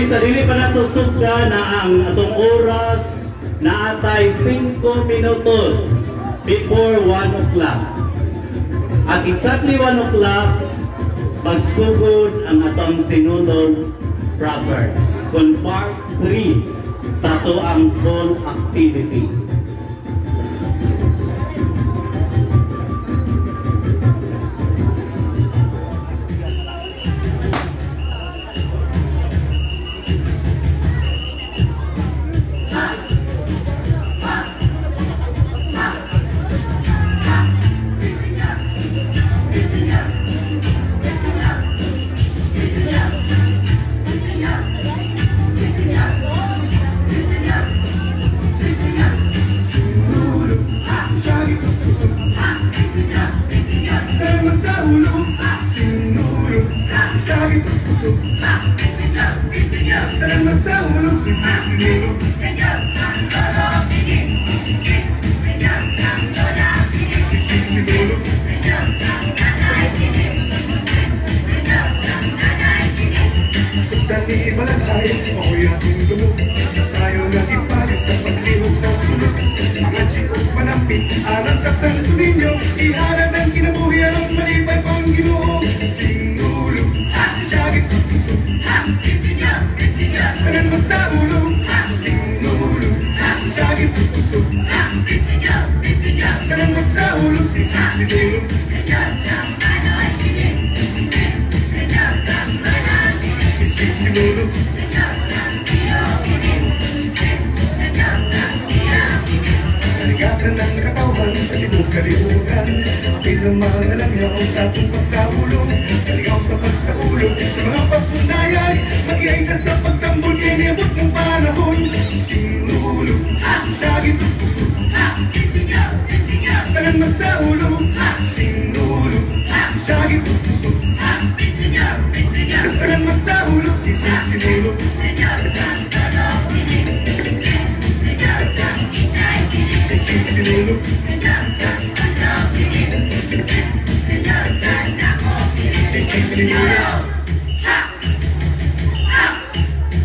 sa dili pa nato sugda na ang atong oras na atay 5 minutos before 1 o'clock. At exactly 1 o'clock, magsugod ang atong sinulog proper. Kung part 3, tato ang full activity. Alang sa Santo Niño, ihalad ang kinabuhi ang malipay pang Ginoo. Sinulog, siyagit at puso, tanan magsaulo. Sinulog, siyagit at puso, tanan magsaulo. Sinulog, sinulog, Naligakan ng katawan sa libog kalibutan. Apil ng mga langyaw sa atong pagsaulo. Kaligaw sa pagsaulo sa mga pasundayan. Mag-iay ka sa pagtambol kay niyabot ng panahon. Sinulog, siyagit at puso, tanan magsaulo. Sinulog, siyagit at puso, tanan magsaulo. Sinulog, sinulog,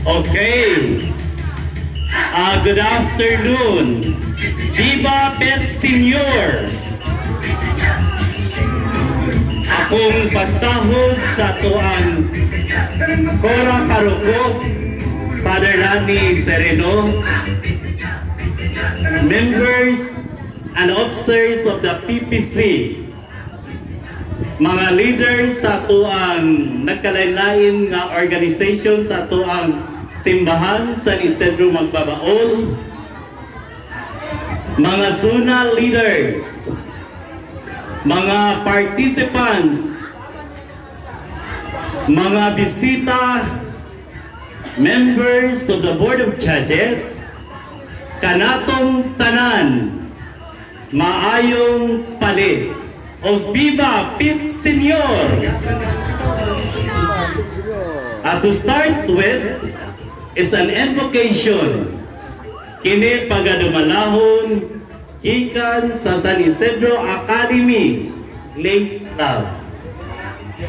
Okay. Good afternoon. Viva Pet Senior. Akong pagtahod sa tuang Cora Caruco, Father Lani Sereno, members and officers of the PPC, mga leaders sa tuang nagkalain-lain nga organization sa tuang simbahan sa Isidro Magbabaol, mga zonal leaders, mga participants, mga bisita, members of the Board of Judges, kanatong tanan, maayong palit, o Viva Pit Senior! At to start with is an invocation. Kini pagadumalahon gikan sa San Isidro Academy, Lake Love.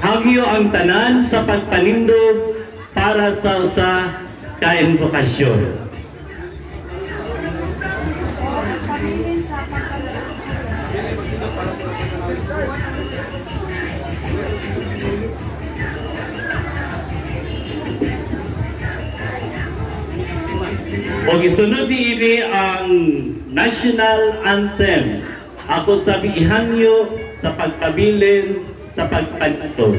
Hagyo ang tanan sa pagpanindog para sa ka-invokasyon. O isunod niini ang national anthem. Ako sabi ihanyo sa pagpabilin sa pagpanto.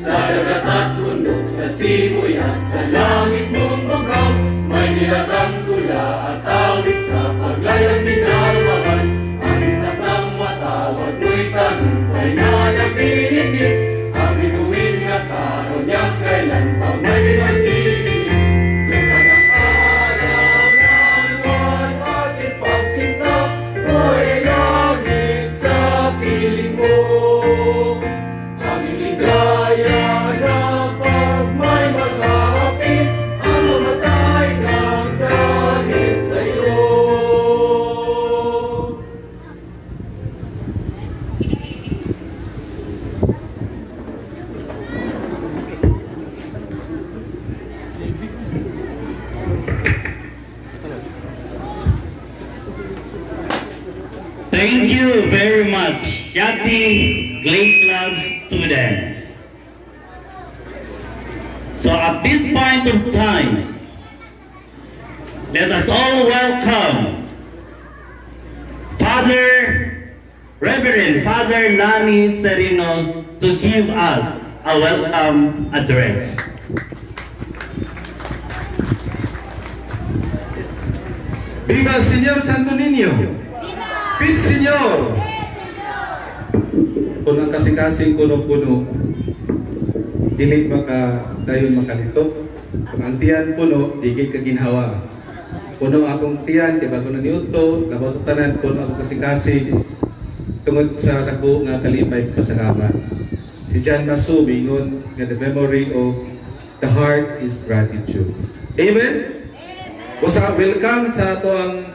Sa dagat at bundok, sa simoy at sa langit mong bagaw, may nilagang tula at awit sa paglayang minalmahan. Ang isa ng matawag mo'y tagumpay na nabininig, ang bituin na taro niya kailan pa may magdidinig. Lupa ng araw ng buwan at ipagsinta, ko'y langit sa piling mo. Ang ligaya na pag may mag-aapit, ang mamatay ng dahil sa'yo. Thank you very much, Yati Glee Club students. So at this point of time, let us all welcome Reverend Father Lani Serino to give us a welcome address. Viva Señor Santo Niño! Pit Señor! Kung ang kasing-kasing kuno-puno, dili baka dayon makalito. Kung ang tiyan puno, di kay kaginhawa. Puno akong tiyan, kay bago na niuto, labaw sa tanan, puno akong kasing-kasing, tungod sa dako nga kalipay pasalamat. Si John Masu mingon nga the memory of the heart is gratitude. Amen? Wasa, welcome sa ato ang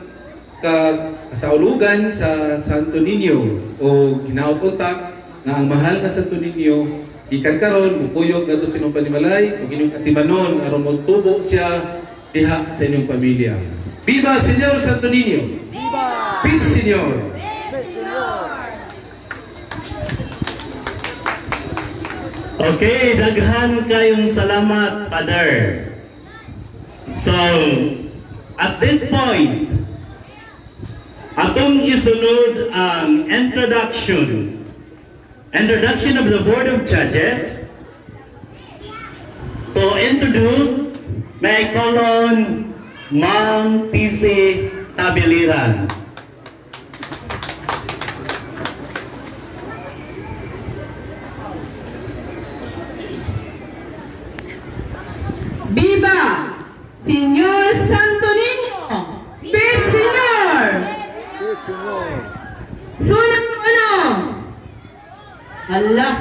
kasaulugan sa Santo Niño o ginaupunta nga ang mahal na Santo Niño ikan karon mupuyog ngadto sa inyong panimalay ug inyong katimanon aron magtubo siya diha sa inyong pamilya. Viva Señor Santo Niño! Viva! Peace Señor! Okay, daghan kayong salamat, Father. So, at this point, atong isunod ang introduction of the Board of Judges. To introduce, may I call on Ma'am T.C. Tabiliran. Viva Señor Santo Niño! Pit Señor! Sunang ano? Allah!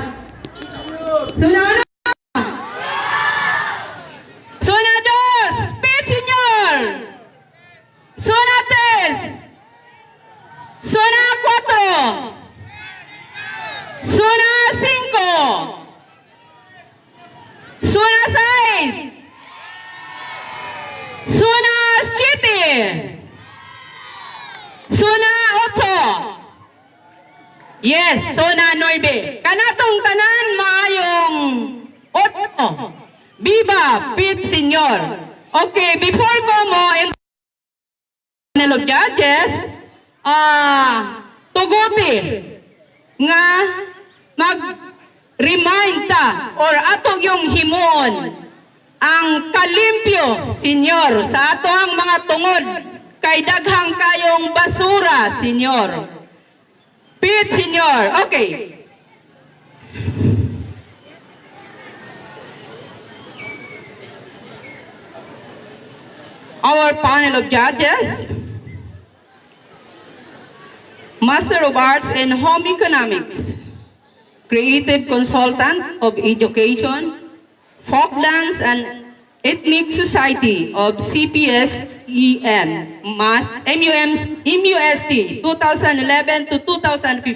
Sunang ano? Suna dos! Pit Señor! Suna tres! Suna cuatro! Suna cinco! Suna seis! Suna 7! Suna 8! Yes, Suna 9. Kanatong tanan maayong 8. Viva Pit Señor. Okay, before ko mo in panel of judges, tuguti nga mag-remind ta or atong yung himuon ang kalimpyo, Senyor, sa ato ang mga tungod, kay daghang kayong basura, Senyor. Pit, Senyor. Okay. Our panel of judges, Master of Arts in Home Economics, Creative Consultant of Education, Folk Dance and Ethnic Society of CPSEM, MUST 2011 to 2015,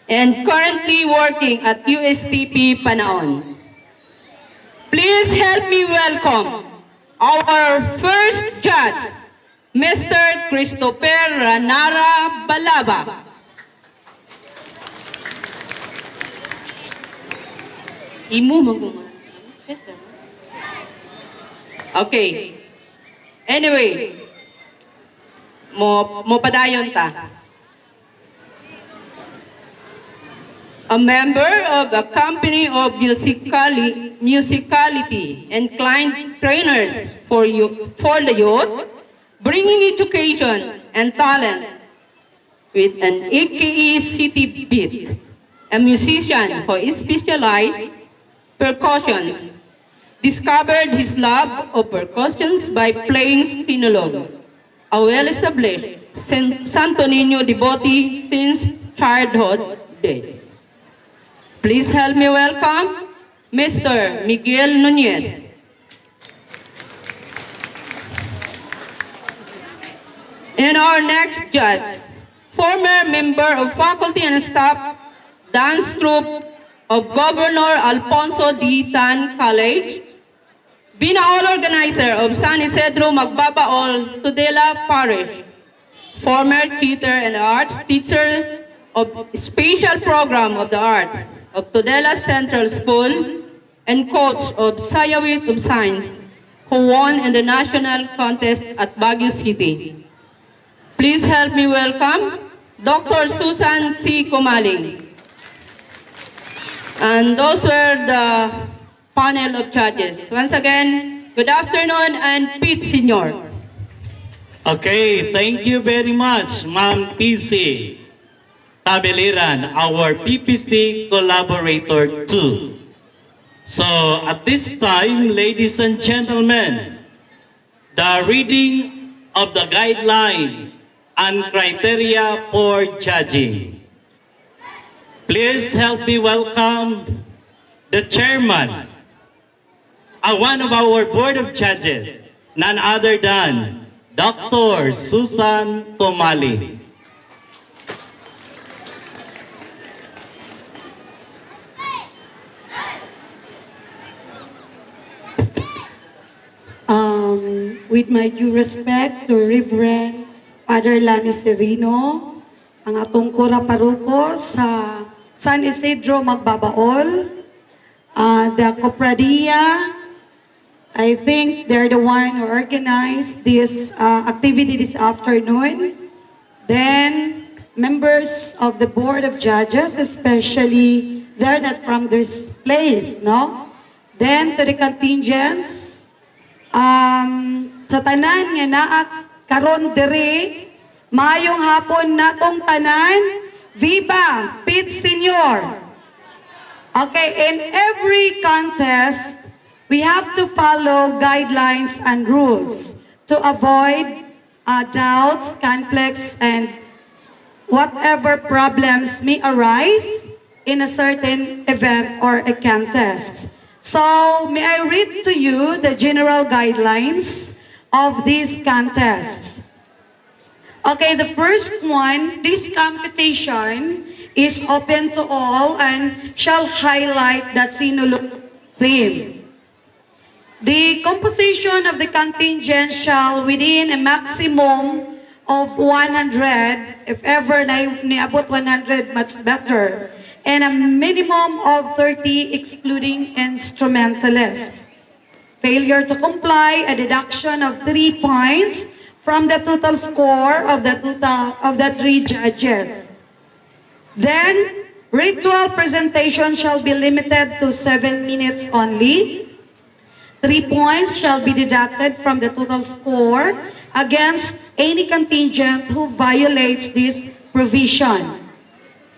and currently working at USTP Panaon. Please help me welcome our first judge, Mr. Christopher Ranara Balaba. Imu maguma. Okay. Anyway, mo padayon ta. a member of a company of musicality and client trainers for the youth, bringing education and talent with an AKE city beat, a musician who specialized percussions, discovered his love of percussions by playing sinologue, a well-established Santo Niño devotee since childhood days. Please help me welcome Mr. Miguel Nunez. And our next judge, former member of faculty and staff, dance group of Governor Alfonso D. Tan College, Binaol organizer of San Isidro Magbabaol, Tudela Parish, former theater and arts teacher of Special Program of the Arts of Tudela Central School, and coach of Sayawit of Science, who won in the national contest at Baguio City. Please help me welcome Dr. Susan C. Kumaling. And those were the panel of judges. Once again, good afternoon and Pete Senior. Okay, thank you very much, Ma'am PC Tabeliran, our PPST collaborator too. So at this time, ladies and gentlemen, the reading of the guidelines and criteria for judging. Please help me welcome the chairman, one of our board of judges, none other than Dr. Susan Tomali. With my due respect to Reverend Father Lani Serino, ang atong kura paruko sa San Isidro Magbabaol, the Copradia, I think they're the one who organized this activity this afternoon. Then, members of the Board of Judges, especially, they're not from this place, no? Then, to the contingents, sa tanan nga naat karon diri, mayong hapon natong tanan, Viva Pete Senior. Okay, in every contest, we have to follow guidelines and rules to avoid doubts, conflicts, and whatever problems may arise in a certain event or a contest. So, may I read to you the general guidelines of this contest. Okay, the first one, this competition is open to all and shall highlight the Sinulog theme. The composition of the contingent shall within a maximum of 100, if ever niabot 100, much better, and a minimum of 30 excluding instrumentalists. Failure to comply, a deduction of 3 points from the total score of the 3 judges. Then, ritual presentation shall be limited to 7 minutes only. 3 points shall be deducted from the total score against any contingent who violates this provision.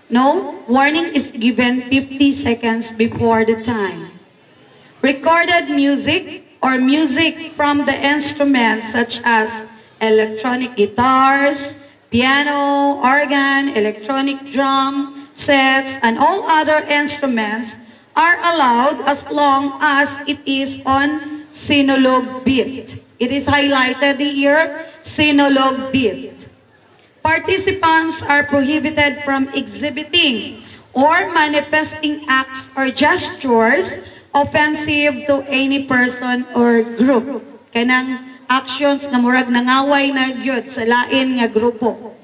No, warning is given 50 seconds before the time. Recorded music or music from the instruments such as electronic guitars, piano, organ, electronic drum sets, and all other instruments are allowed as long as it is on Sinulog beat. It is highlighted here, Sinulog beat. Participants are prohibited from exhibiting or manifesting acts or gestures offensive to any person or group. Kanang actions na murag nangaway na gyud sa lain nga grupo.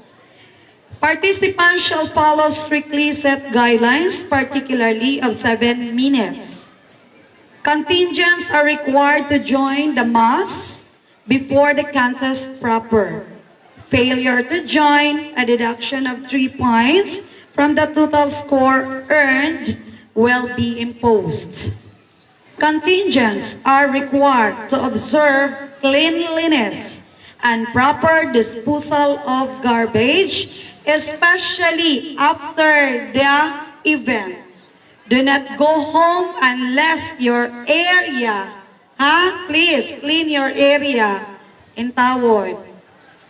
Participants shall follow strictly set guidelines, particularly of 7 minutes. Contingents are required to join the mass before the contest proper. Failure to join, a deduction of 3 points from the total score earned will be imposed. Contingents are required to observe cleanliness and proper disposal of garbage, especially after the event. Do not go home unless your area, please clean your area in Tawod.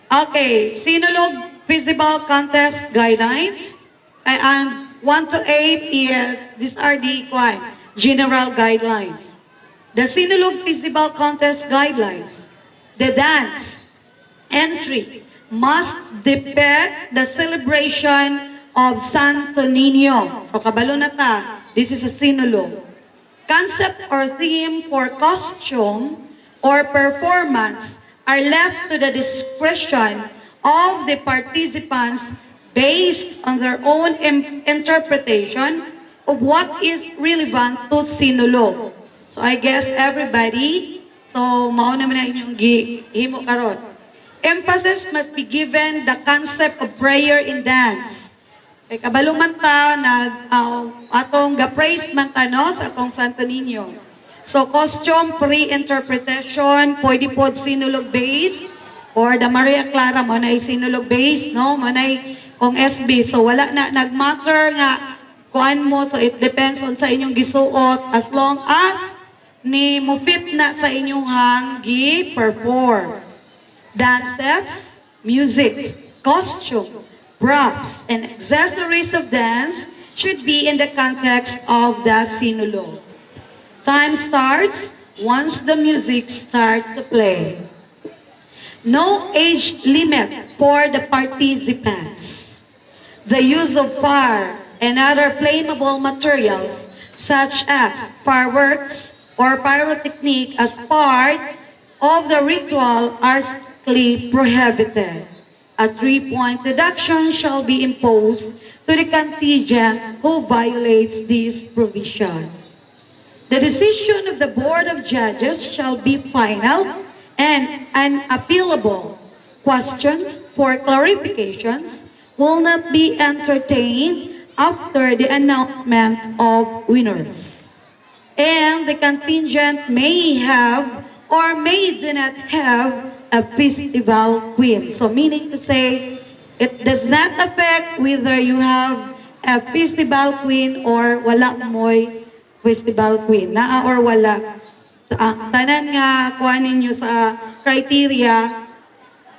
Okay, Sinulog Visible Contest Guidelines. And 1 to 8 is, these are the general guidelines. The Sinulog Visible Contest Guidelines. The dance entry must depict the celebration of Santo Niño. So, kabalo na ta. This is a Sinulog. Concept or theme for costume or performance are left to the discretion of the participants based on their own interpretation of what is relevant to Sinulog. So I guess everybody, so mao naman na inyong gihimo karon. Emphasis must be given the concept of prayer in dance. Kay kabalo man ta atong ga-praise man ta no sa atong Santo Niño. So costume pre-interpretation pwede pod Sinulog base or the Maria Clara mo na Sinulog base no, mo na kung SB. So wala na nagmatter nga kuan mo, so it depends on sa inyong gisuot as long as ni mo fit na sa inyong hanggi perform. Dance steps, music, costume, props, and accessories of dance should be in the context of the Sinulog. Time starts once the music starts to play. No age limit for the participants. The use of fire and other flammable materials such as fireworks or pyrotechnic as part of the ritual are strictly prohibited. A 3-point deduction shall be imposed to the contingent who violates this provision. The decision of the Board of Judges shall be final and unappealable. Questions for clarifications will not be entertained after the announcement of winners. And the contingent may have or may do not have a festival queen. So meaning to say, it does not affect whether you have a festival queen or wala mo'y festival queen. Naa or wala. Ang tanan nga kuha ninyo sa criteria,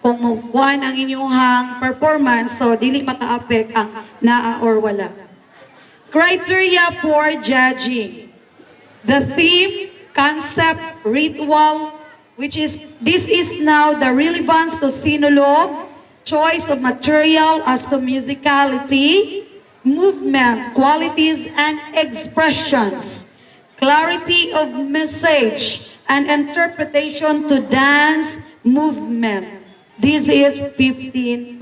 kung kuha ang inyong performance, so dili maka-affect ang naa or wala. Criteria for judging. The theme, concept, ritual, this is now the relevance to Sinulog, choice of material as to musicality, movement, qualities, and expressions, clarity of message, and interpretation to dance movement. This is 15%.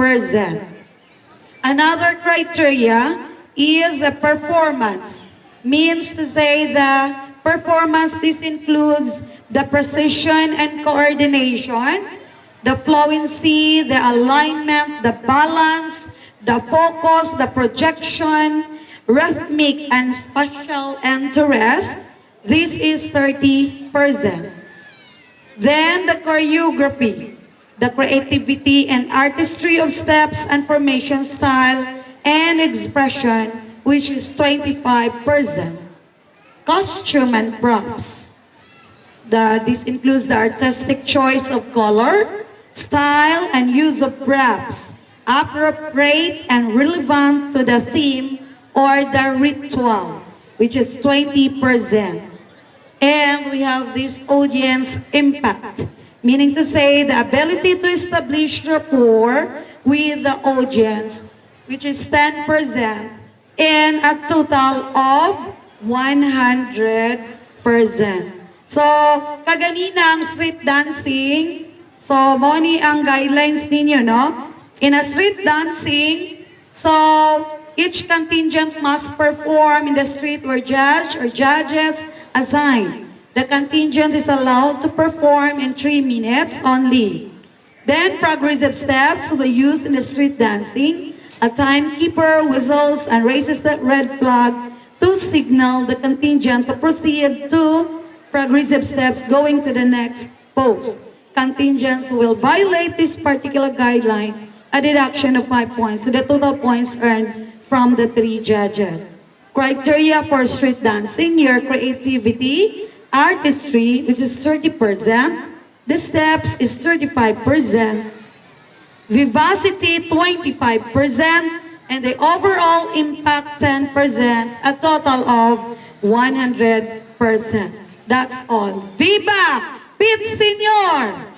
Another criteria is a performance. Means to say the performance, this includes the precision and coordination, the fluency, the alignment, the balance, the focus, the projection, rhythmic and spatial interest. This is 30%. Then the choreography, the creativity and artistry of steps and formation style and expression, which is 25%. Costume and props. This includes the artistic choice of color, style, and use of props, appropriate and relevant to the theme or the ritual, which is 20%. And we have this audience impact, meaning to say the ability to establish rapport with the audience, which is 10%, and a total of 100%. So, kaganina ang street dancing, so moni ang guidelines ninyo, no? In a street dancing, so each contingent must perform in the street where judge or judges assign. The contingent is allowed to perform in 3 minutes only. Then progressive steps will be used in the street dancing A timekeeper whistles and raises the red flag to signal the contingent to proceed to progressive steps going to the next post. Contingents will violate this particular guideline a deduction of 5 points to the total points earned from the 3 judges. Criteria for street dancing, your creativity, artistry, which is 30%, the steps is 35%, vivacity 25%, and the overall impact 10%, a total of 100%. That's all. Viva Pit Senior!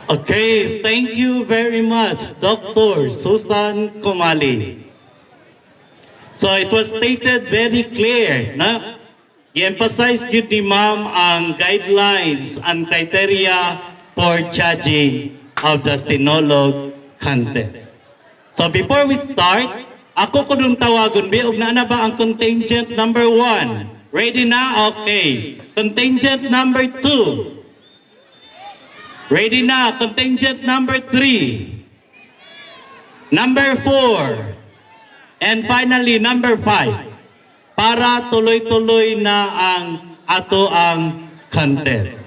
Okay, thank you very much, Dr. Susan Kumali. So it was stated very clear na i-emphasize yun ni ma'am ang guidelines and criteria for judging of the Sinolog contest. So before we start, ako ko nung tawagon, biog na ba ang contingent number 1? Ready na? Okay. Contingent number 2. Ready na? Contingent number 3. Number 4. And finally, number 5. Para tuloy-tuloy na ang ato ang contest.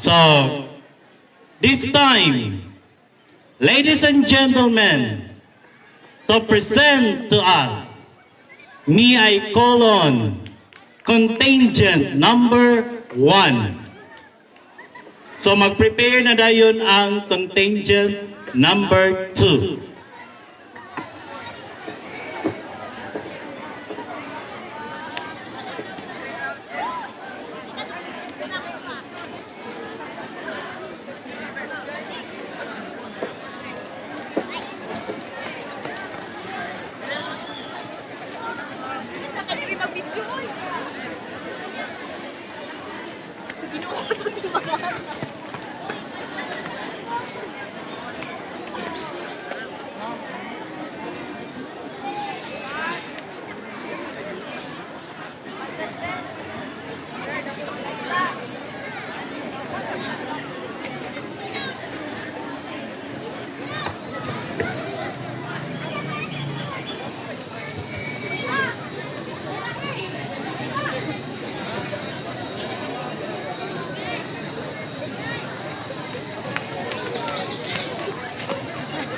So, this time, ladies and gentlemen, to present to us, I call on contingent number 1. So mag-prepare na dayon ang contingent number 2.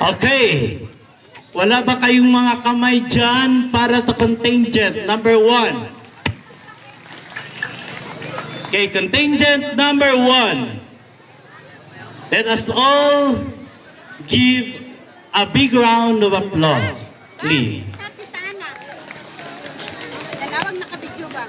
Okay. Wala ba kayong mga kamay dyan para sa contingent number 1? Okay, contingent number 1. Let us all give a big round of applause, please. Kapitana. Dalawang nakabidyo ba?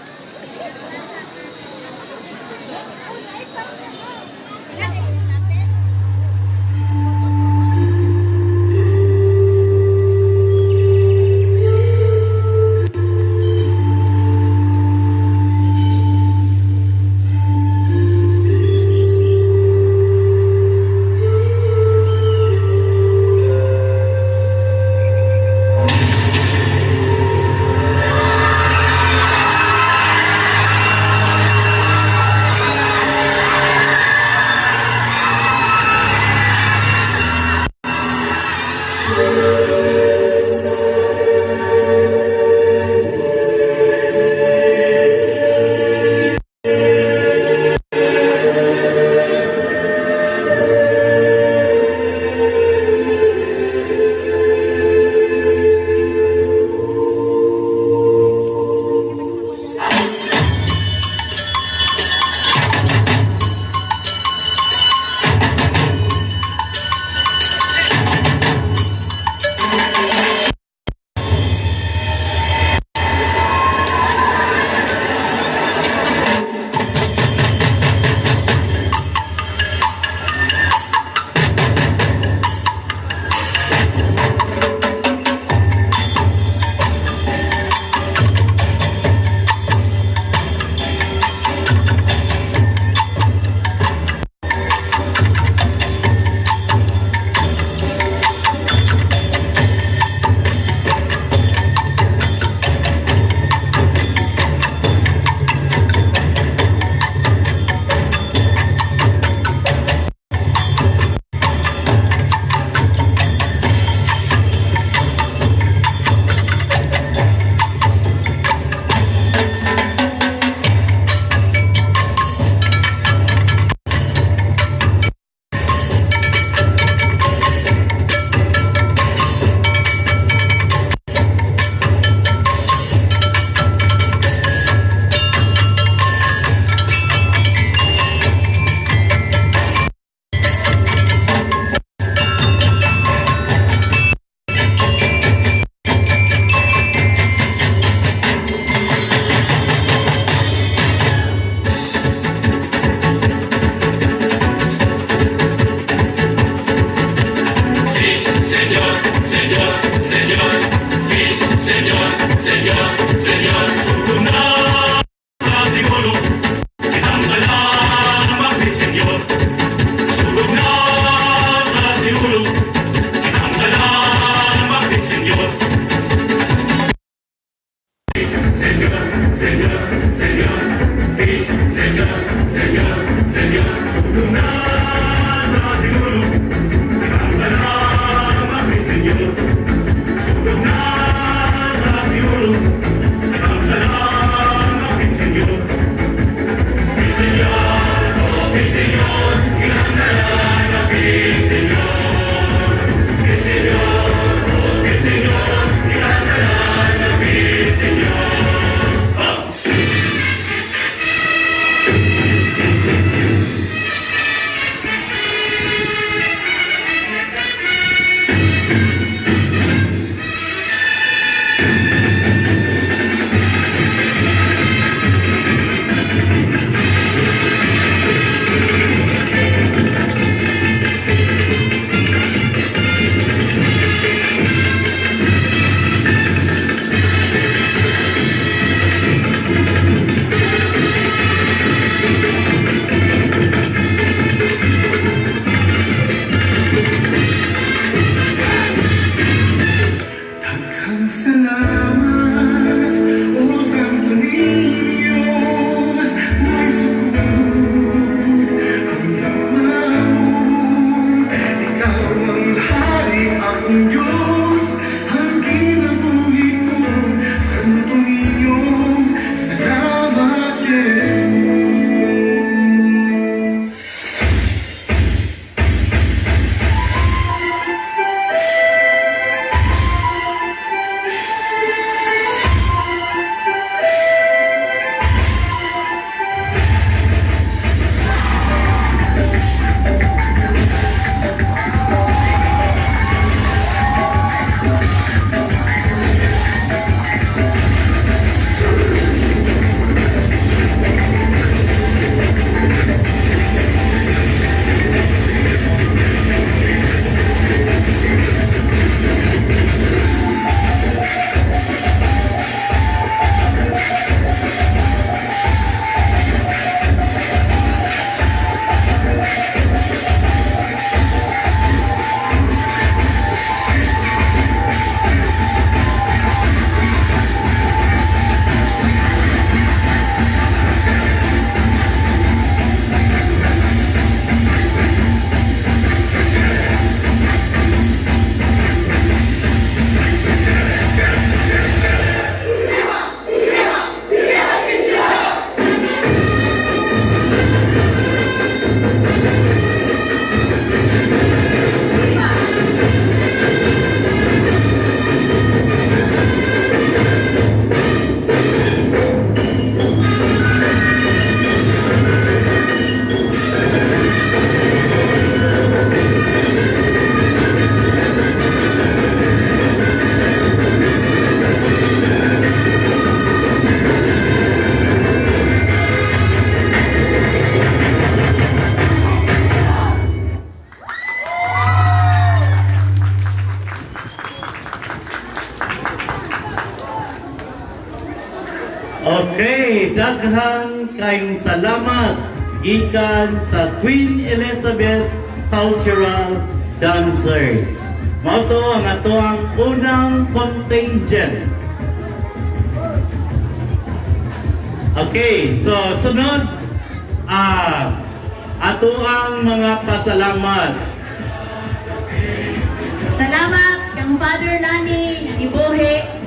Okay, daghan kayong salamat gikan sa Queen Elizabeth Cultural Dancers. Mao to ang ato ang unang contingent. Okay, so sunod ato ang mga pasalamat. Salamat kang Father Lani nga gibuhi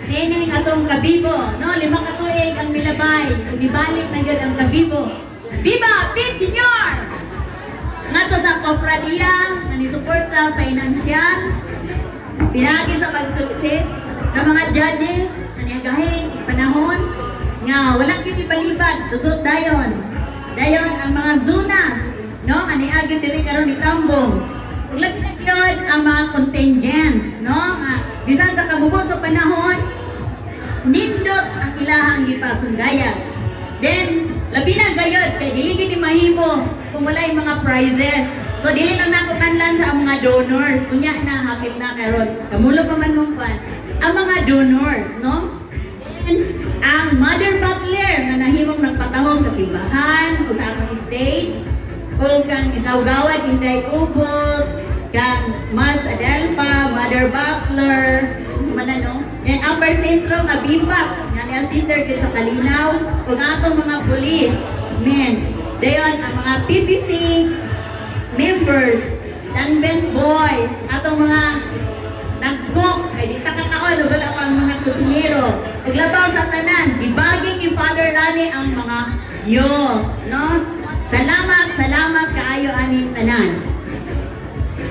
nining atong kabibo, no? 5 ka tuig ang milabay, ibalik na gyud ang kabibo. Viva Pit Senior! Ngadto sa kofradia nga nisuporta financial, pinagi sa pagsuksit sa mga judges nga niagahin panahon nga wala gyud ibalibad sudot dayon. Dayon ang mga zunas, no? Nga niagi diri karon itambong. Labi na yun ang mga contingents, no? Bisan sa kabubot sa panahon, nindot ang ilahang gipasundayag. Then, labi na gayod, kay dili gid ni mahimo kung walay mga prizes. So, dili lang nako kanlan sa mga donors. Kunya na, hapit na karon. Kamulo pa man mong fan. Ang mga donors, no? And, ang Mother Butler na nahimong nagpatahong sa simbahan o sa akong stage, o kang igawgawad Inday Ubot, kang Mads Adelpa, Mother Butler, manano. Then upper sentro nga Bipak, nga niya sister kit sa Kalinaw, ug atong mga pulis. Men, dayon ang mga PPC members, Danben Boys, atong mga nag-cook, ay di takakaon, ug wala pang mga kusinero. Ug labaw sa tanan, ibaging ni Father Lani ang mga Diyos, no? Salamat kaayo aning tanan.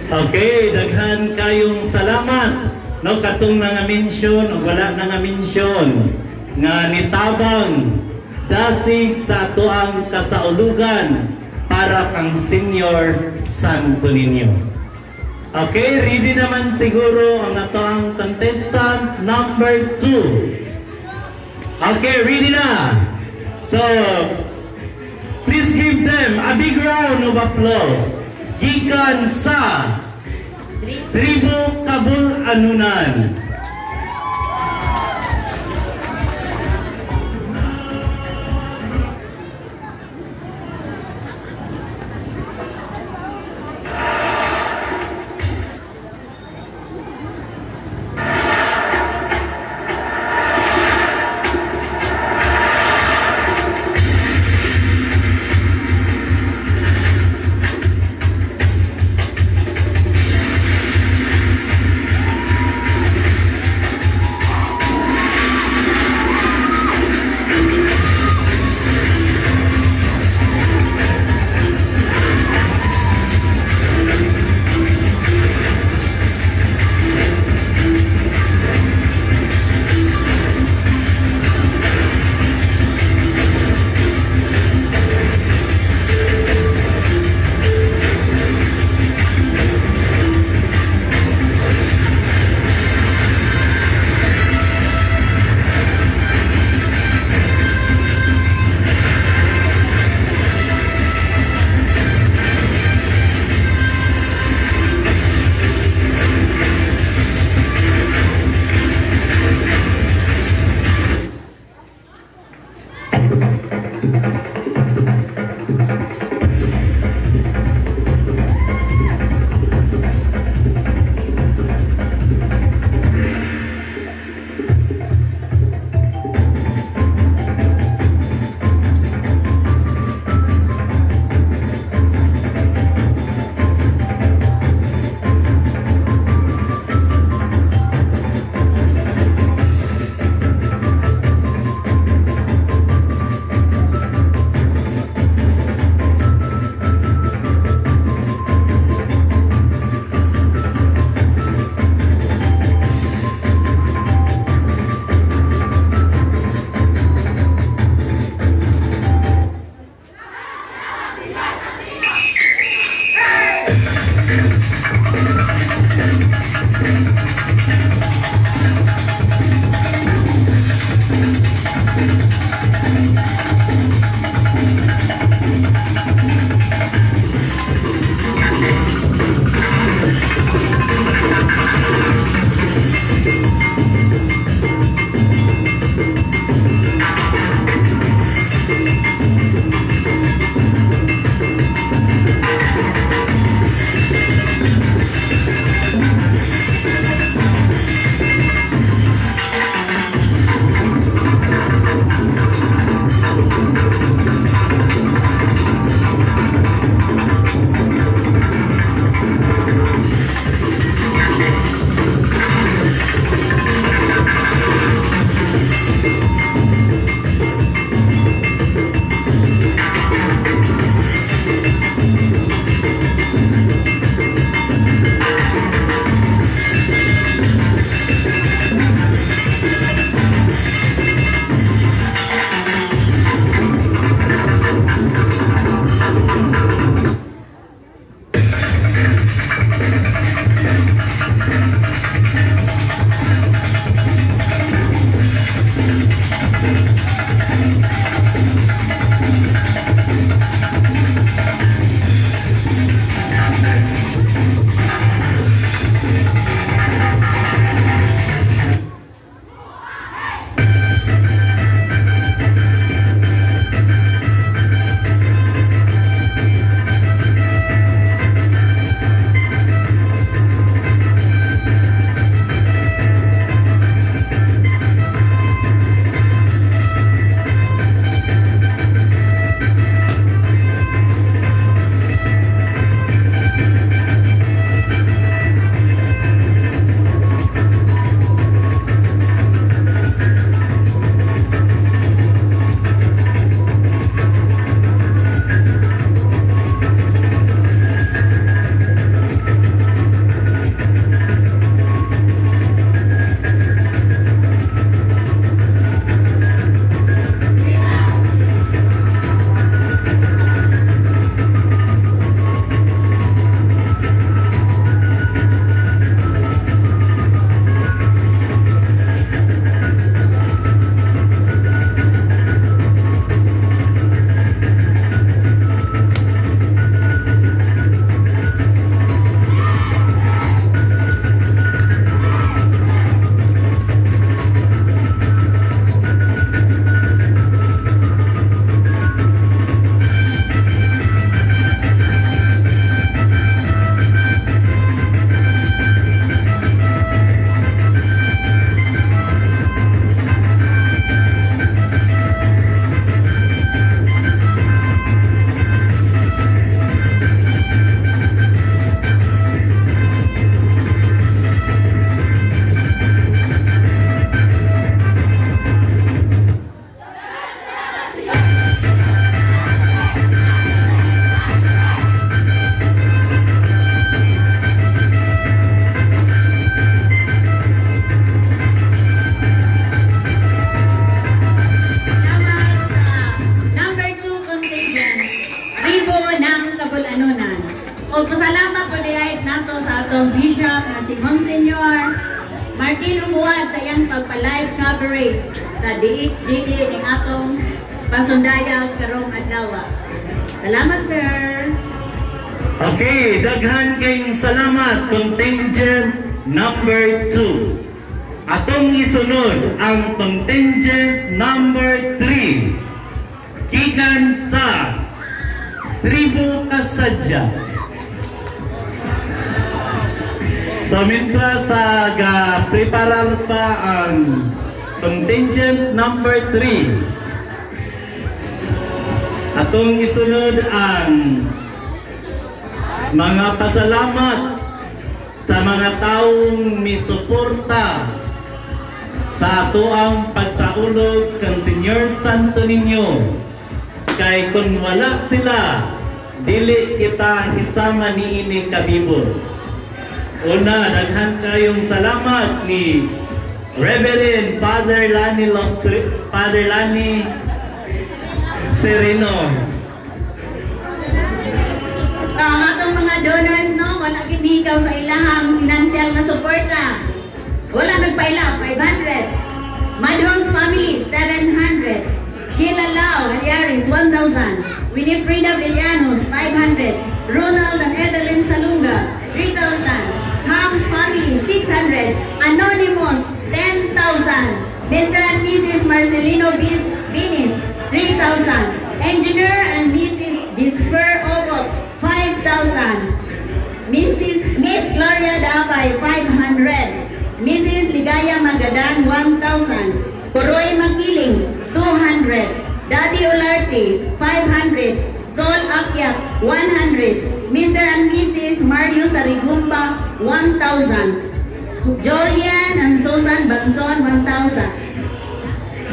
Okay, daghan kayong salamat. No, katong nga mention o wala nga mention nga nitabang dasig sa ato ang kasaulugan para kang Senior Santo Niño. Okay, ready naman siguro ang ato ang contestant number 2. Okay, ready na. So, please give them a big round of applause. Gikan sa Tribu Kabul-Anunan. atong bishop na si Monsignor Martin Umuad sa iyang pagpa-live coverage sa DHDD ng atong pasundayag karong adlaw. Salamat, sir. Okay, daghan kayong salamat, contingent number 2. Atong isunod ang contingent number 3. Gikan sa Tribu Kasadya. So, mientras preparar pa ang contingent number 3, atong isunod ang mga pasalamat sa mga taong misuporta sa ato ang pagsaulog kang Senyor Santo Niño. Kay kung wala sila, dili kita hisama niini kabibol. Una, daghan kayong salamat ni Reverend Father Lani Sereno. Ang atong mga donors, no, wala kinikaw sa ilahang financial na suporta. Wala nagpaila, 500. Madhos family, 700. Sheila Lau Halyaris, 1,000. Winifrida Villanos, 500. Ronald and Edeline Salunga, 3,000. Hams family, 600. Anonymous, 10,000. Mr. and Mrs. Marcelino Binis, 3,000. Engineer and Mrs. Disper Obot, 5,000. Miss Gloria Dabay, 500. Mrs. Ligaya Magadan, 1,000. Kuroy Makiling, 200. Daddy Olarte, 500. Sol Akyat, 100. Mr. and Mrs. Mario Sarigumba, 1,000. Jolian and Susan Banson, 1,000.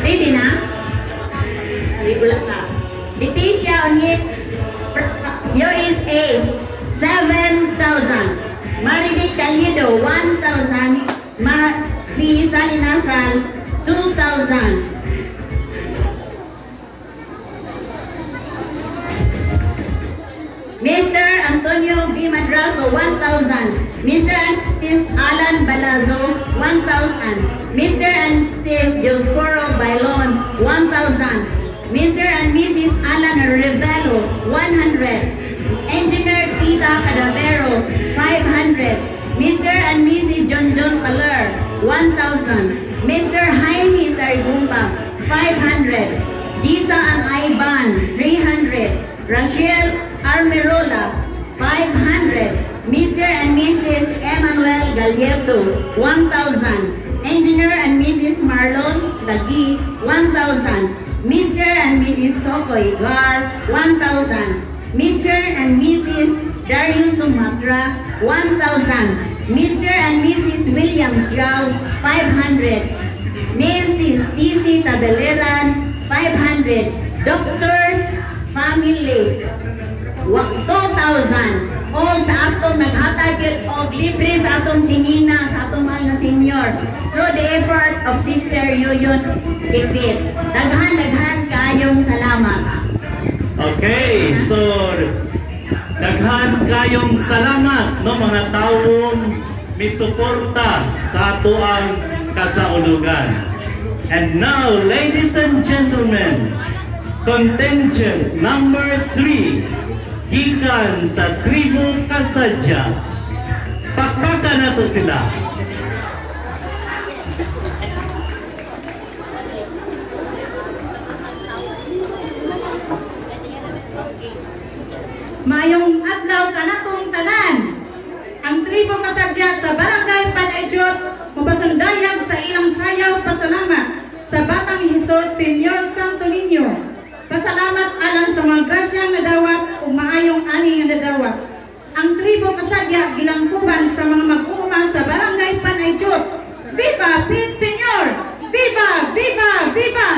Ready na? Ulat ka. Leticia Onyit, USA, 7,000. Maridic Calido, 1,000. Marie Salinasal, 2,000. Mr. Antonio B. Madraso, 1,000. Mr. and Mrs. Alan Balazo, 1,000. Mr. and Mrs. Dioscoro Bailon, 1,000. Mr. and Mrs. Alan Revelo, 100. Engineer Tita Cadavero, 500. Mr. and Mrs. John Paler, 1,000. Mr. Jaime Sarigumba, 500. Gisa and Ivan, 300. Rachel Armerola, 500. Mr. and Mrs. Emmanuel Galieto, 1,000. Engineer and Mrs. Marlon Lagi, 1,000. Mr. and Mrs. Kokoy Gar, 1,000. Mr. and Mrs. Darius Sumatra, 1,000. Mr. and Mrs. Williams Yao, 500. Mrs. T.C. Tabeleran, 500. Doctors Family, 2,000. O sa atong naghatag o libre sa atong sinina, sa atong mahal na senior. Through the effort of Sister Yuyun Pipit. Daghan kayong salamat. Okay, so daghan kayong salamat no mga taong misuporta sa ato ang kasaulugan. And now, ladies and gentlemen, contingent number 3, gikan sa Tribu Kasadya. Pakpakan na to sila. Mayong adlaw kanatong tanan. Ang Tribu Kasadya sa Barangay Panayjot mapasundayag sa ilang sayaw pasalamat sa Batang Hesus Senyor Santo Niño. Pasalamat alang sa mga grasyang nadawat o maayong ani nga nadawat. Ang Tribu Kasadya gilangkuban sa mga mag-uuma sa Barangay Panayjot. Viva Pit Senyor! Viva! Viva! Viva!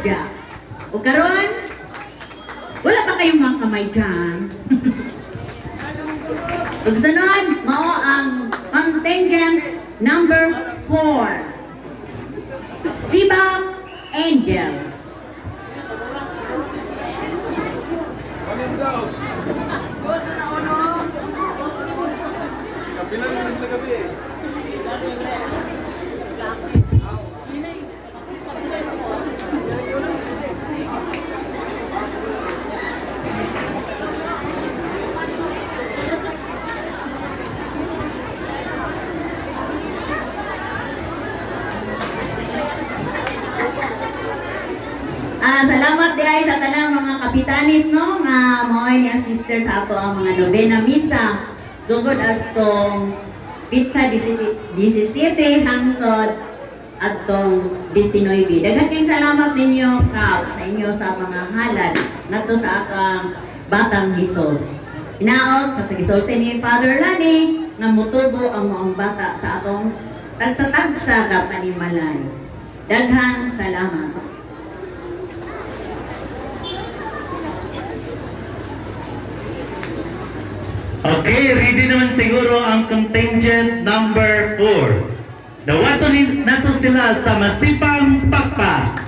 biya. O karon, wala pa kayong mga kamay dyan. Ug sunod, mao ang contingent number 4. Sibak Angels. Salamat diay sa tanang mga kapitanis no nga moy ni sister sa ato ang mga novena misa sugod atong pizza 17 hangtod atong 19. Daghan kayong salamat ninyo ka sa inyo sa mga halad ngadto sa atong batang Hesus. Hinaot sa gisulti ni Father Lani nga motubo ang maong bata sa atong tagsa-tagsa ka panimalay. Daghang salamat. Okay, ready naman siguro ang contingent number 4. Dawato nato sila sa masipang pakpak.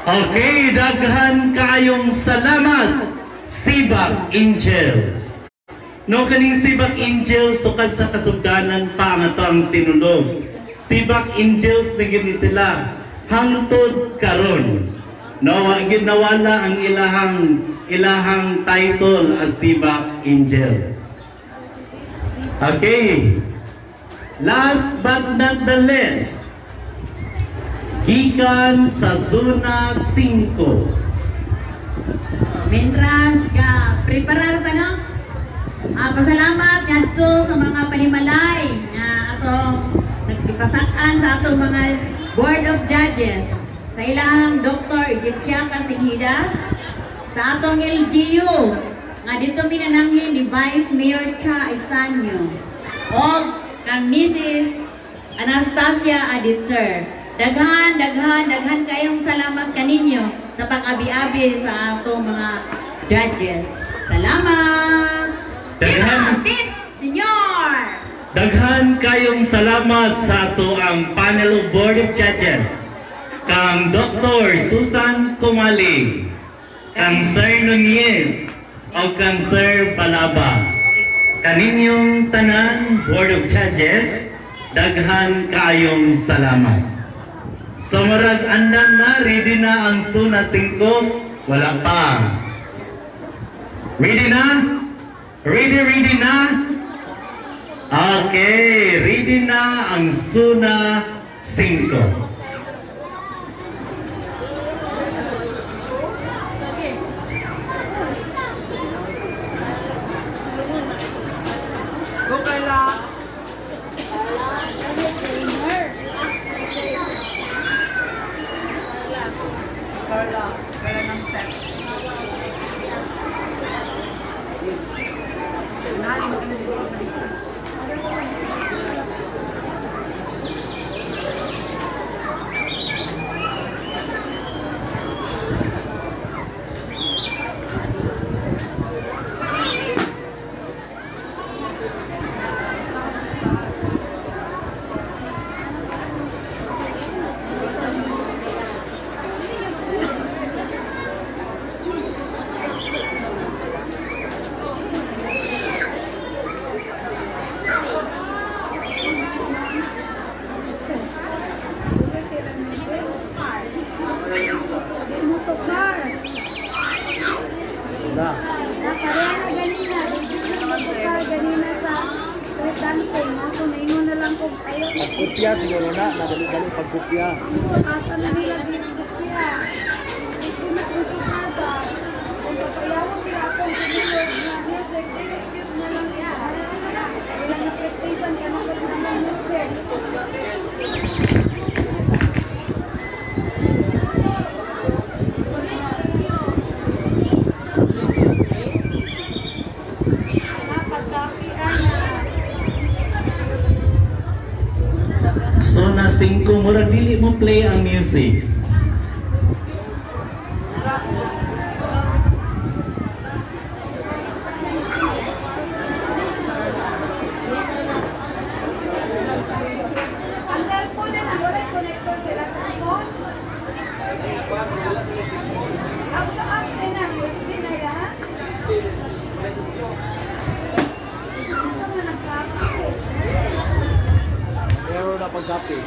Okay, daghan kayong salamat, Sibak Angels. No kaning Sibak Angels tukad sa kasugdanan pa nga to ang sinulog. Sibak Angels na gini sila hangtod karon. No, wa gid nawala ang ilahang title as Sibak Angels. Okay. Last but not the least, gikan sa Zona 5. Mientras ka preparar pa no? Pasalamat ngadto sa mga panimalay nga atong nagpasakan sa atong mga Board of Judges. Sa ilang Dr. Egyptiaka Singhidas, sa atong LGU nga dito minananghin ni Vice Mayor Cha Estanio o kang Mrs. Anastasia Adiser. Daghan kayong salamat kaninyo sa pag-abi-abi sa atong mga judges. Salamat! Daghan- Pit, Senyor! Daghan kayong salamat sa ato ang panel of Board of Judges. Kang Dr. Susan Kumali, kang Sir Nunez, o kang Sir Balaba. Kaninyong tanan Board of Judges, daghan kayong salamat. So murag andan na, ready na ang Zona 5? Wala pa. Ready na? Ready na? Okay, ready na ang Zona 5. Pagkupya siguro na, madali-dali pagkupya. Asa na nila ginagupya. Ito na kung kumaba. Kung papayawan sila akong kumulog na music, i-review na lang siya. Wala na practicean ka na sa mga music. Zona 5, murag dili mo play ang music. Ang cellphone na lang, wala connector sila sa phone. Ang taas na na, USB na yan. Asa mo nagkakapit? Pero na pagkapi.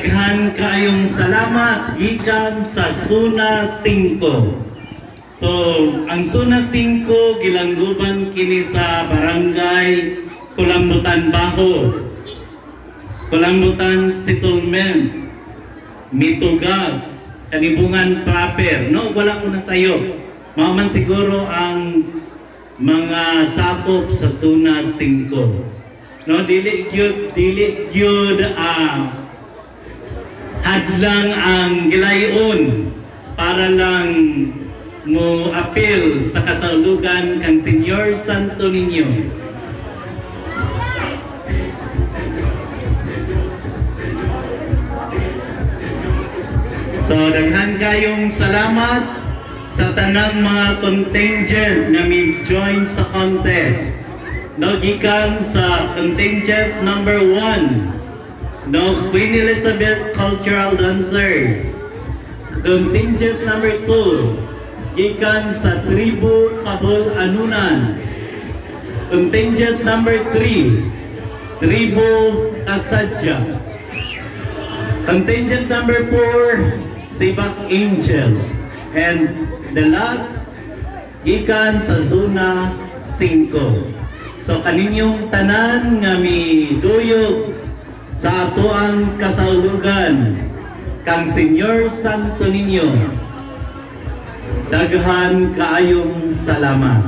daghan kayong salamat gikan sa Suna 5. So, ang Suna 5 gilangguban kini sa barangay Kulambutan Baho, Kulambutan Settlement, Mitugas, Kanibungan proper. No, wala ko na sayo. Maman siguro ang mga sakop sa Suna 5. No, dili gyud hadlang ang gilayon para lang mo appeal sa kasaulugan kang Senyor Santo Niño. So, daghan kayong salamat sa tanang mga contingent na may join sa contest. No, gikan sa contingent number 1, no, Queen Elizabeth Cultural Dancers. Contingent number 2, gikan sa Tribu Kabul Anunan. Contingent number 3, Tribu Kasadja. Contingent number 4, Sibak Angel. And the last, gikan sa Zona 5. So kaninyong tanan nga miduyog sa atoang kasaulugan kang Senyor Santo Niño, daghan kaayong salamat.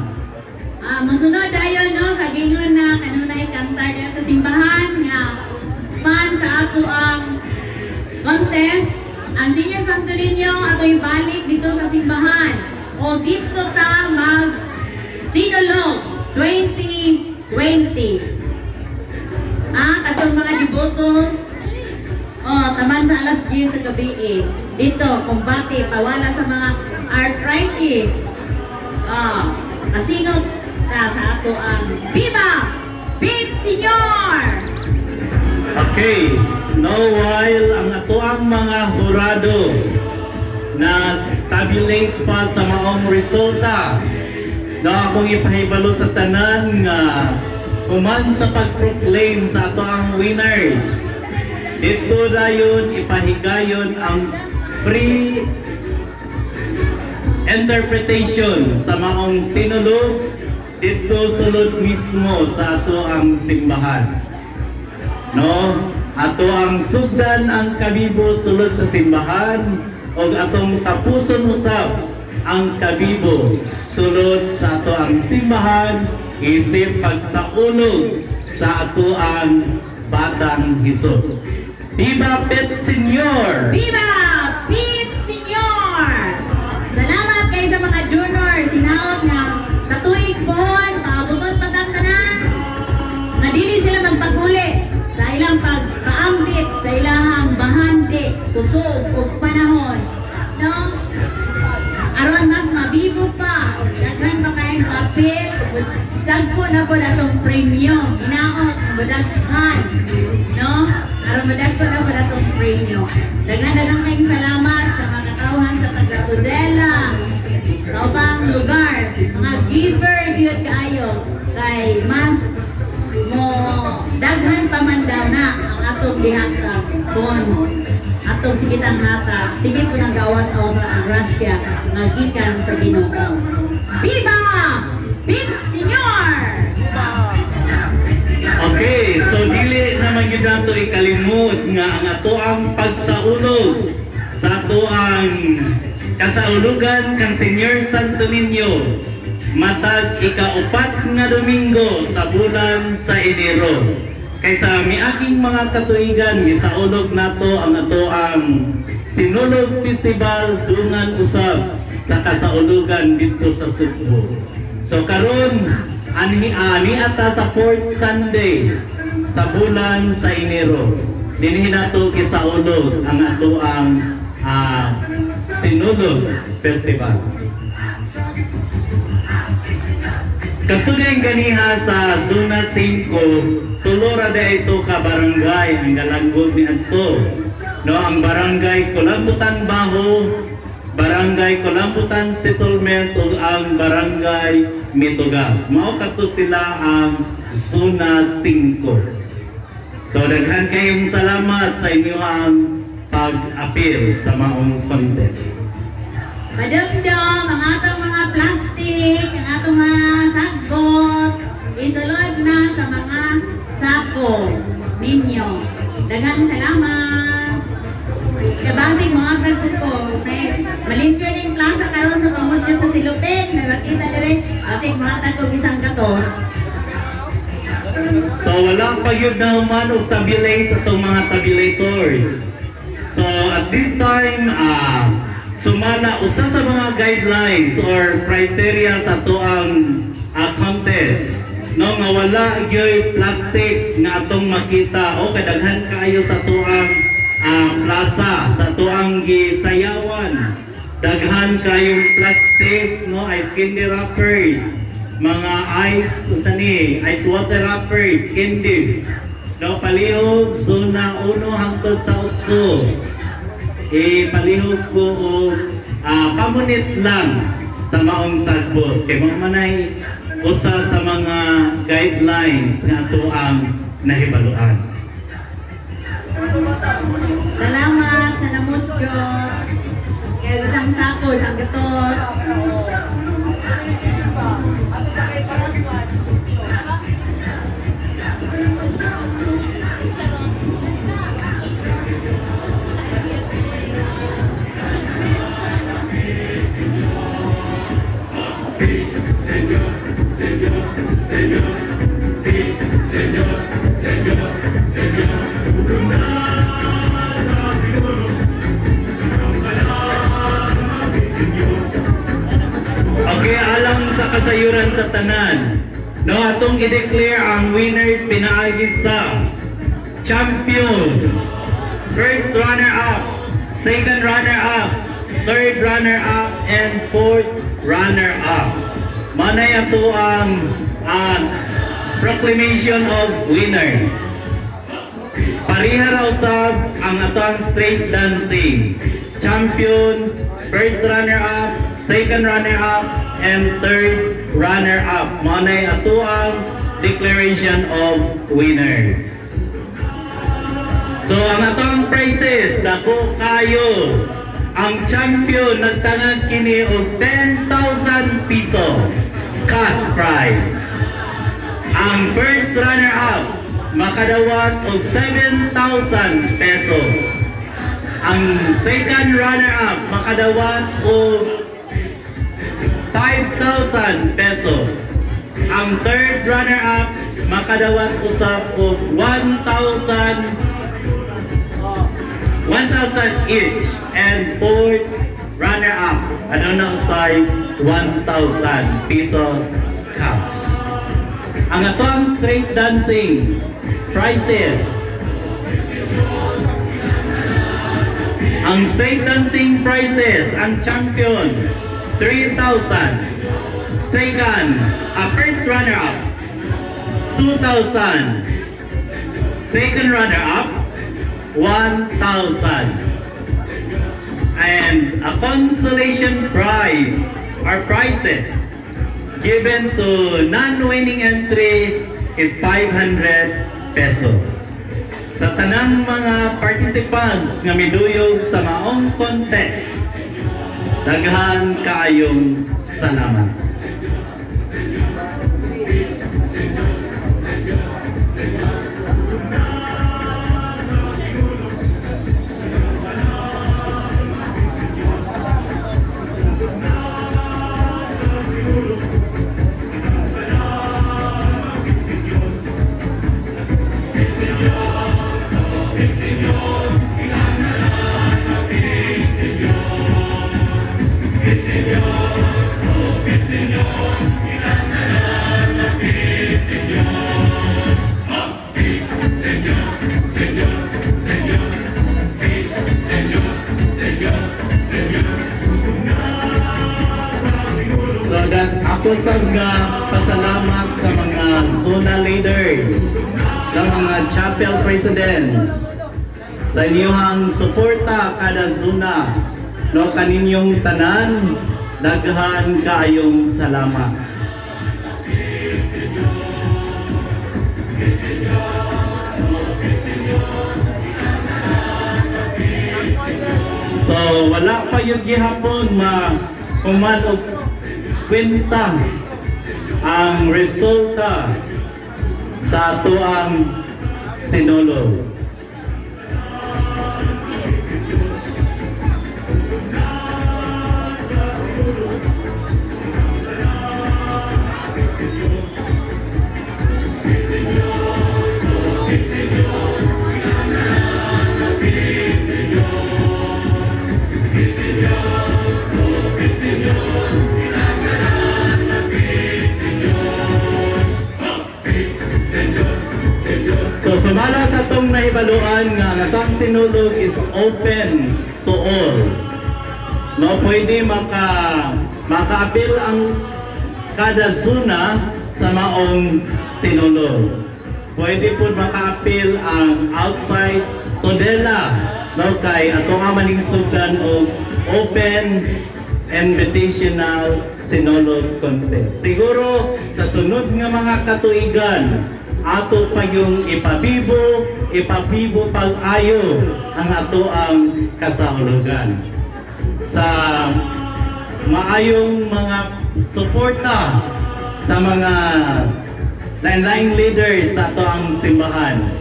Masunod ayon no sa gingon na kanunay kantar diya sa simbahan nga man sa ato ang contest. Ang Senyor Santo Niño ato ibalik dito sa simbahan o dito ta mag sinulog 2020. Katong mga devotos, taman sa alas 10 sa gabi dito, kumbati, pawala sa mga arthritis. Kasingot na sa ato ang Viva Pit Senyor! Okay, no, while ang ato ang mga hurado na tabulate pa sa maong resulta, na akong ipahibalo sa tanan nga human sa pag-proclaim sa ato ang winners. Dito dayon ipahigayon ang free interpretation sa maong sinulog dito sulod mismo sa ato ang simbahan. No, ato ang sugdan ang kabibo sulod sa simbahan o atong tapuson usab ang kabibo sulod sa ato ang simbahan isip pagsaulog sa ato ang Batang Hesus. Viva Pit Senyor! Viva Pit Senyor! Salamat kayo sa mga donor. Sinaot nga sa tuig pohon, paabuton patang tanan. Nadili sila magpaguli sa ilang pagkaambit, sa ilang bahante, kusog o panahon. No? Aron mas mabibo pa, daghan pa kayong papel, dagko na po natong premium, inaot, madaghan, no? Aron madagko na po natong premium. Daghan kayong salamat sa mga katawhan sa taga-Tudela, sa ubang lugar, mga giver yun kayo, kay mas mo daghan pa man daw na ang atong dihata, bon. Atong sikitang hata, sige po nang gawas o sa Russia, magikan sa Ginoo. Viva! Pit Senyor! Okay, so dili naman yun nato ikalimot nga ang ato ang pagsaulog sa ato ang kasaulugan kang Senyor Santo Niño matag ika-4 nga Domingo sa bulan sa Enero. Kaysa miaking mga katuigan, gisaulog nato ang ato ang Sinulog Festival dungan usab sa kasaulugan dito sa Subo. So karon ani ata sa 4th Sunday sa bulan sa Enero. Dinhi nato gisaulog ang ato ang Sinulog Festival. Katunay ganiha sa Zona 5, tulora da ito ka barangay ang galanggod ni Anto. No, ang barangay Kulambutan Baho, barangay Kulambutan Settlement ug ang barangay Mitugas. Mao kadto sila ang Zona 5. So daghan kayong salamat sa inyong mag-appeal sa maong contest. Padumdum, ang atong mga plastic, ang atong mga sagot, isulod na sa mga sako ninyo. Daghang salamat. Kabasig mga ko, malimpyo na yung plaza karon sa pamudyo sa Silupin. May makita dire, ating mga tagog isang katos. So wala pa yun na human o tabulate itong mga tabulators. So at this time, sumala usa sa mga guidelines or criteria sa tuang contest. No, nga wala gyud plastic nga atong makita o kadaghan kaayo sa tuang plaza, sa tuang gisayawan. Daghan kayong plastic, no, ice candy wrappers, mga ice water wrappers, candies. No, palihog suna 1 hangtod sa 8. Palihog ko og pamunit lang sa maong sagbot. Kay mga manay usa sa mga guidelines nga ato ang nahibaluan. Salamat sa namudyo. Kaya isang sako, isang gatos. Okay, alang sa kasayuran sa tanan, no, atong i-declare ang winners pinaagista. Champion, first runner-up, second runner-up, third runner-up, and fourth runner-up. Manay ato ang proclamation of winners. Pariha raw usab ang ato ang straight dancing. Champion, first runner-up, second runner-up, and third runner-up. Manay ato ang declaration of winners. So ang atong prizes dako kayo. Ang champion nagtangag kini og 10,000 pesos cash prize. Ang first runner-up makadawat og 7,000 pesos. Ang second runner-up makadawat og 5,000 pesos. Ang third runner-up makadawat usab og 1,000 each, and fourth runner-up na usay 1,000 pesos cash. Ang atong straight dancing prizes. Ang straight dancing prizes, ang champion 3,000, second, first runner-up 2,000, second runner-up 1,000, and a consolation prize or prizes given to non-winning entry is 500 pesos. Sa tanang mga participants nga miduyog sa maong contest, daghan kaayong salamat. So ako sa pasalamat sa mga zona leaders, sa mga chapel presidents, sa inyong suporta kada zona, no, kaninyong tanan, daghan kaayong salamat. So wala pa yung gihapon kumanog kwenta ang resulta sa ato ang sinulog. So sumala sa itong nahibaluan nga ang atong sinulog is open to all. No, pwede maka-appeal ang kada zona sa maong sinulog. Pwede po maka-appeal ang outside Tondela. No, kay atong amaling sugan o open invitational sinulog contest. Siguro sa sunod nga mga katuigan ato pa yung ipabibo pag-ayo ang ato ang kasaulogan. Sa maayong mga suporta sa mga lain-laing leaders sa ato ang simbahan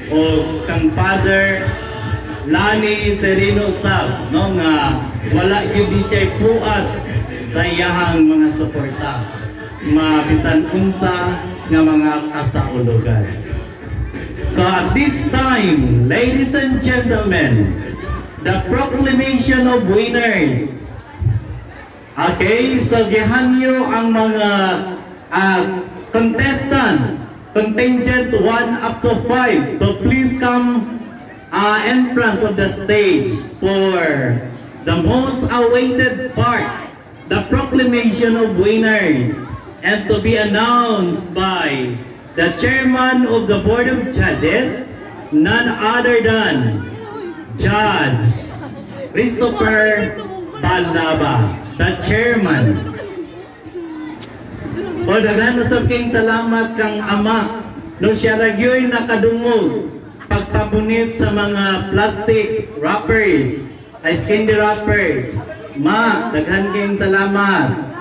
o kang Father Lani Serino Sab, no, nga wala yun di siya puas sa iyahang mga suporta mabisan unsa nga mga kasaulogan. So at this time, ladies and gentlemen, the proclamation of winners. Okay, so gihanyo ang mga contingent 1 up to 5. So please come in front of the stage for the most awaited part, the proclamation of winners, and to be announced by the chairman of the Board of Judges, none other than Judge Christopher Balaba, the chairman. O daghan sa king salamat kang ama no siya ragyoy nakadungog pagpabunit sa mga plastic wrappers, ice candy wrappers. Ma, daghan king salamat.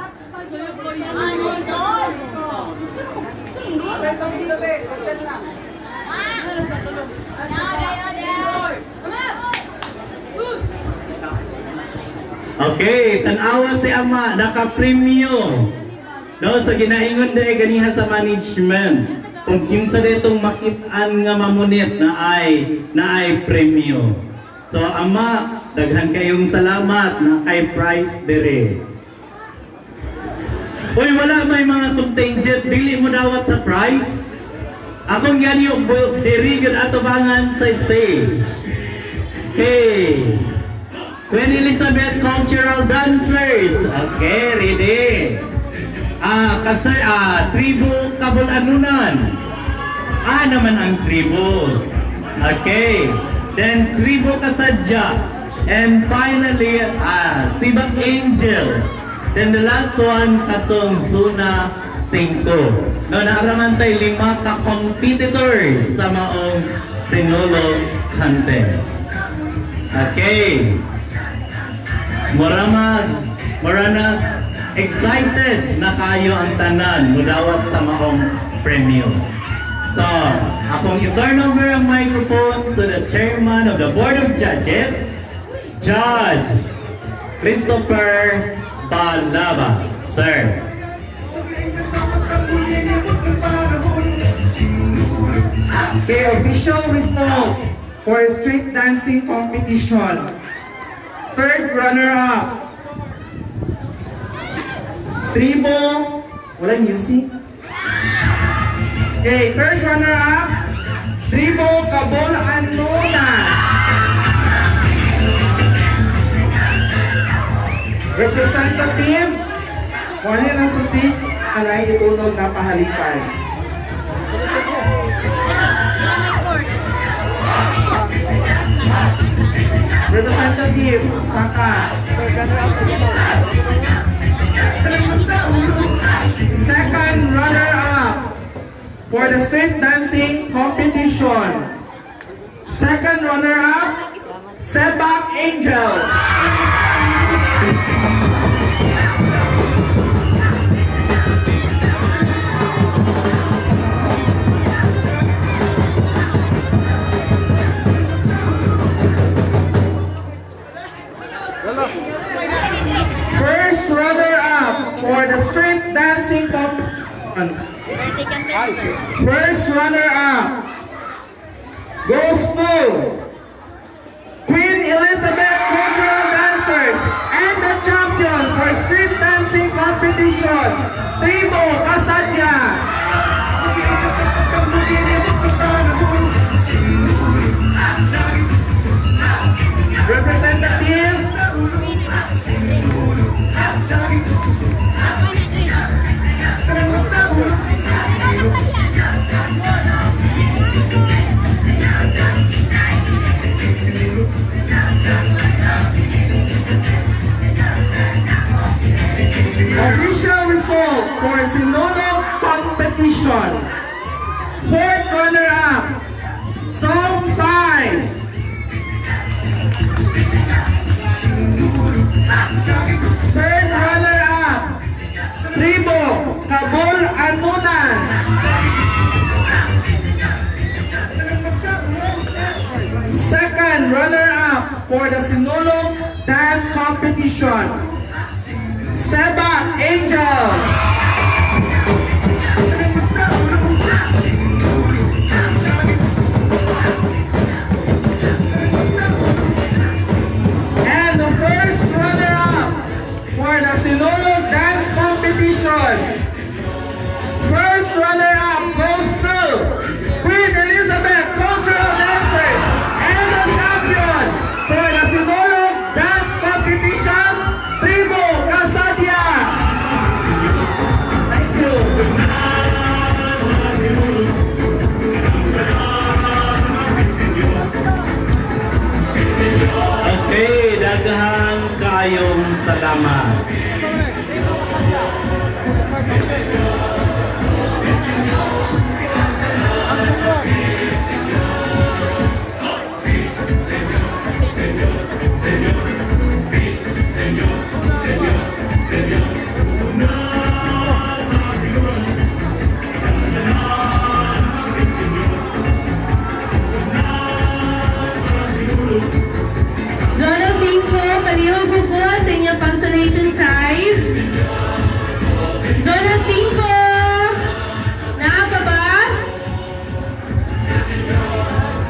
Okay, tanawa si ama, naka-premyo. No, sa ginaingon dahil ganiha sa management. Kung kinsa ditong makitaan nga mamunit na ay premyo. So ama, daghan kayong salamat na kay prize dire. Uy, wala may mga contingent, dili mo dawat sa prize. Akong yan yung dirigan atubangan sa stage. Okay. Queen Elizabeth Cultural Dancers. Okay, ready. Tribo Kabul-Anunan. Naman ang tribo. Okay. Then Tribo Kasadya. And finally, Stibak Angel. Then the last one, katong Zona 5. No, naaraman tayo 5 ka-competitors sa maong sinulog contest. Okay. Marana excited na kayo ang tanan mudawat sa maong premyo. So, akong i-turn over ang microphone to the chairman of the Board of Judges, Judge Christopher Balaba. Sir. Okay, official result for street dancing competition. Third runner-up, Tribo, wala music. Okay, third runner-up, Tribo Kabul-Anunan. Representative, wala lang sa state, alay itunog na pahalikan. Representative, Saka. Second runner-up for the street dancing competition. Second runner-up, Sebak Angels. First runner-up for the street dancing competition. First runner-up goes to Queen Elizabeth Cultural Dancers, and the champion for street dancing competition, Tribo Kasadya. Representative official result for Sinulog competition. Fourth runner-up, Song 5. Third runner-up, Tribo Kabul Anunan. Second runner-up for the Sinulog dance competition, Seba Angels. And the first runner-up for the Sinulog dance competition, first runner-up goes to Queen Elizabeth Cultural Dancers, and the champion for the Sinulog dance competition, Tribo Kasadya. Thank you. Okay, daghang kayong salamat. Zona 5, palihog ko sa inyong consolation prize. Zona 5, naa pa ba?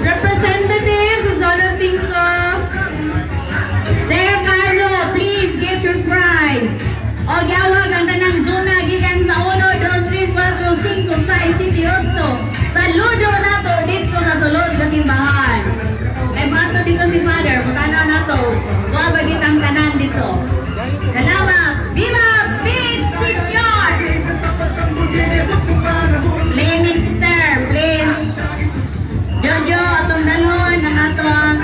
Representative sa Zona 5. Sir Carlo, please get your prize. O gawag ang tanang zona gikan sa 1, 2, 3, 4, 5, 6, 7, 8. Saludo nato dito sa sulod sa simbahan. Ay bato dito si Father, magkano na to? Kuha ba kitang kanan dito? Salamat! Viva Pit Senior! Play mixter, please. Jojo, atong dalhon ang atong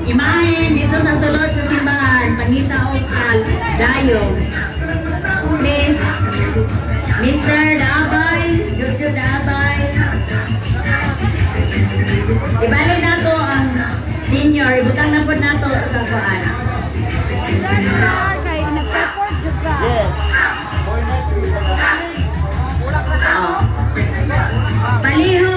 imahen dito sa sulod sa simbahan. Panita o Dayo. Please. Mr. Dabay, Jojo Dabay. Ibalik na to ang senior, ibutang na po na to sa kuan. Kay nag-report jud ka. Paliho